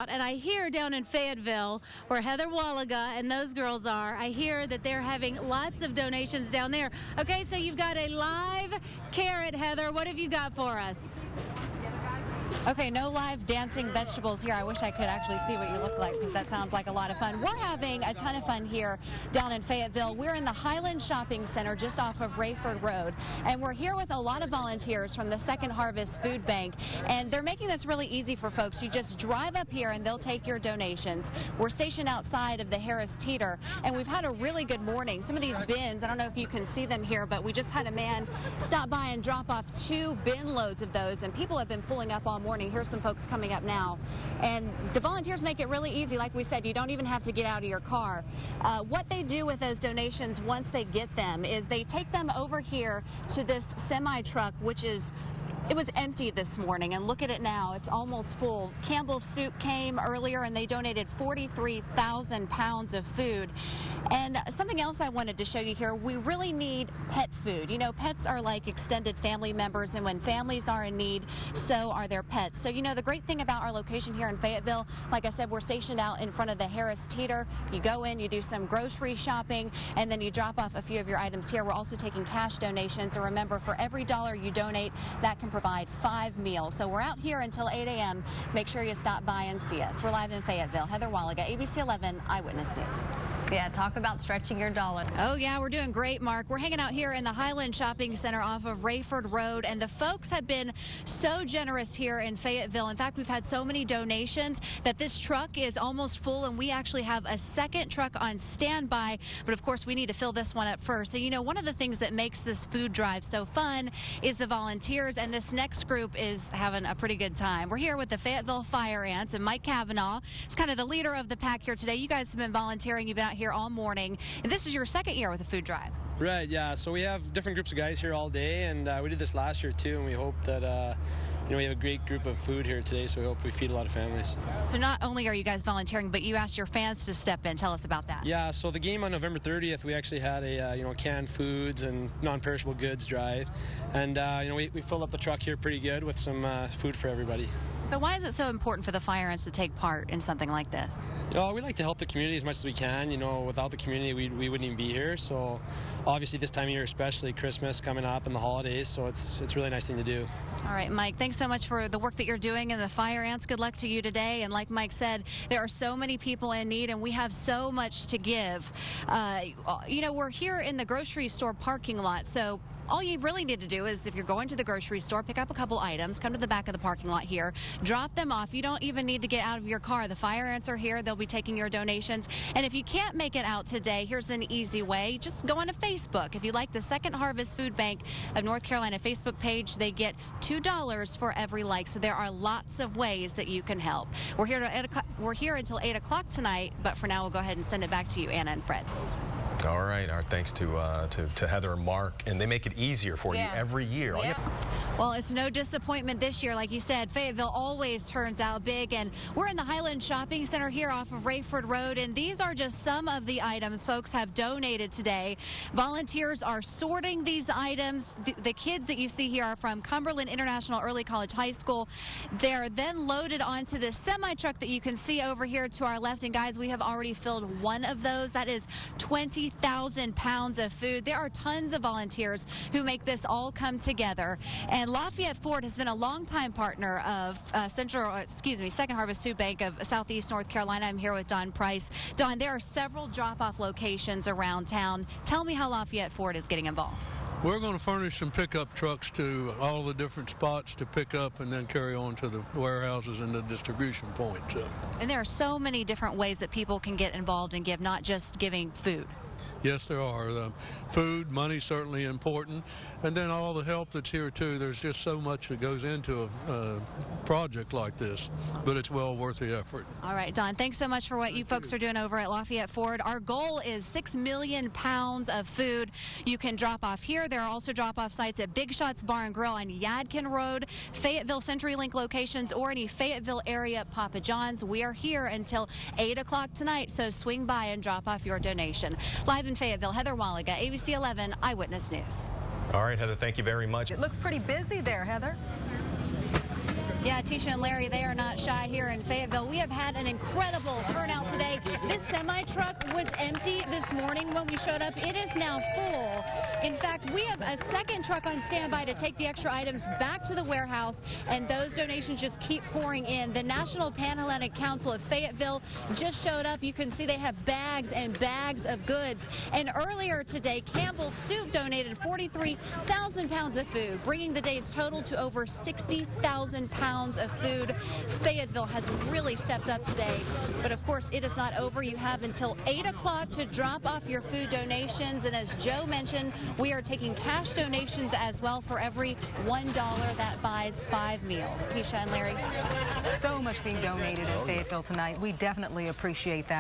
out, and I hear down in Fayetteville, where Heather Wallaga and those girls are, I hear that they're having lots of donations down there. Okay, so you've got a live carrot, Heather. What have you got for us? Okay, no live dancing vegetables here. I wish I could actually see what you look like because that sounds like a lot of fun. We're having a ton of fun here down in Fayetteville. We're in the Highland Shopping Center just off of Rayford Road, and we're here with a lot of volunteers from the Second Harvest Food Bank, and they're making this really easy for folks. You just drive up here and they'll take your donations. We're stationed outside of the Harris Teeter, and we've had a really good morning. Some of these bins, I don't know if you can see them here, but we just had a man stop by and drop off 2 bin loads of those, and people have been pulling up all morning. Here's some folks coming up now, and the volunteers make it really easy. Like we said, you don't even have to get out of your car. What they do with those donations once they get them is they take them over here to this semi truck, it was empty this morning, and look at it now. It's almost full. Campbell's Soup came earlier, and they donated 43,000 pounds of food. And something else I wanted to show you here, we really need pet food. You know, pets are like extended family members, and when families are in need, so are their pets. So, you know, the great thing about our location here in Fayetteville, like I said, we're stationed out in front of the Harris Teeter. You go in, you do some grocery shopping, and then you drop off a few of your items here. We're also taking cash donations, and remember, for every dollar you donate, that can provide 5 meals. So we're out here until 8 a.m. Make sure you stop by and see us. We're live in Fayetteville. Heather Wallaga, ABC 11 Eyewitness News. Yeah, talk about stretching your dollar. Oh, yeah, we're doing great, Mark. We're hanging out here in the Highland Shopping Center off of Rayford Road, and the folks have been so generous here in Fayetteville. In fact, we've had so many donations that this truck is almost full, and we actually have a second truck on standby. But, of course, we need to fill this one up first. So, you know, one of the things that makes this food drive so fun is the volunteers, and this next group is having a pretty good time. We're here with the Fayetteville Fire Ants, and Mike Cavanaugh is kind of the leader of the pack here today. You guys have been volunteering. You've been out here all morning, and this is your second year with a food drive. Right, yeah. So we have different groups of guys here all day, and we did this last year too, and we hope that you know, we have a great group of food here today, so we hope we feed a lot of families. So not only are you guys volunteering, but you asked your fans to step in. Tell us about that. Yeah, so the game on November 30th, we actually had a you know, canned foods and non-perishable goods drive, and you know, we filled up the truck here pretty good with some food for everybody. So why is it so important for the Fire Ants to take part in something like this? You know, we like to help the community as much as we can. You know, without the community, we wouldn't even be here. So obviously this time of year, especially Christmas coming up and the holidays, so it's a really nice thing to do. All right, Mike, thanks so much for the work that you're doing and the Fire Ants. Good luck to you today. And like Mike said, there are so many people in need, and we have so much to give. You know, we're here in the grocery store parking lot, so all you really need to do is, if you're going to the grocery store, pick up a couple items, come to the back of the parking lot here, drop them off. You don't even need to get out of your car. The Fire Ants are here. They'll be taking your donations. And if you can't make it out today, here's an easy way. Just go onto Facebook. If you like the Second Harvest Food Bank of North Carolina Facebook page, they get $2 for every like. So there are lots of ways that you can help. We're here until 8 o'clock tonight, but for now, we'll go ahead and send it back to you, Anna and Fred. All right. Our thanks to Heather and Mark, and they make it easier for you every year. Yeah. Well, it's no disappointment this year. Like you said, Fayetteville always turns out big, and we're in the Highland Shopping Center here off of Rayford Road, and these are just some of the items folks have donated today. Volunteers are sorting these items. The kids that you see here are from Cumberland International Early College High School. They're then loaded onto this semi-truck that you can see over here to our left, and guys, we have already filled one of those. That is 20,000 pounds of food. There are tons of volunteers who make this all come together. And Lafayette Ford has been a longtime partner of Second Harvest Food Bank of Southeast North Carolina. I'm here with Don Price. Don, there are several drop-off locations around town. Tell me how Lafayette Ford is getting involved. We're going to furnish some pickup trucks to all the different spots to pick up and then carry on to the warehouses and the distribution points. And there are so many different ways that people can get involved and give, not just giving food. Yes, there are. Food, money, certainly important. And then all the help that's here, too. There's just so much that goes into a project like this, but it's well worth the effort. All right, Don, thanks so much for what you folks are doing over at Lafayette Ford. Our goal is 6 million pounds of food you can drop off here. There are also drop-off sites at Big Shots Bar and Grill on Yadkin Road, Fayetteville CenturyLink locations, or any Fayetteville area Papa John's. We are here until 8 o'clock tonight, so swing by and drop off your donation. Live in Fayetteville, Heather Wallaga, ABC 11 Eyewitness News. All right, Heather, thank you very much. It looks pretty busy there, Heather. Yeah, Tisha and Larry, they are not shy here in Fayetteville. We have had an incredible turnout today. This semi-truck was empty this morning when we showed up. It is now full. In fact, we have a second truck on standby to take the extra items back to the warehouse, and those donations just keep pouring in. The National Panhellenic Council of Fayetteville just showed up. You can see they have bags and bags of goods. And earlier today, Campbell's Soup donated 43,000 pounds of food, bringing the day's total to over 60,000 pounds of food. Fayetteville has really stepped up today. But of course, it is not over. You have until 8 o'clock to drop off your food donations. And as Joe mentioned, we are taking cash donations as well. For every $1 that buys 5 meals. Tisha and Larry. So much being donated in Fayetteville tonight. We definitely appreciate that.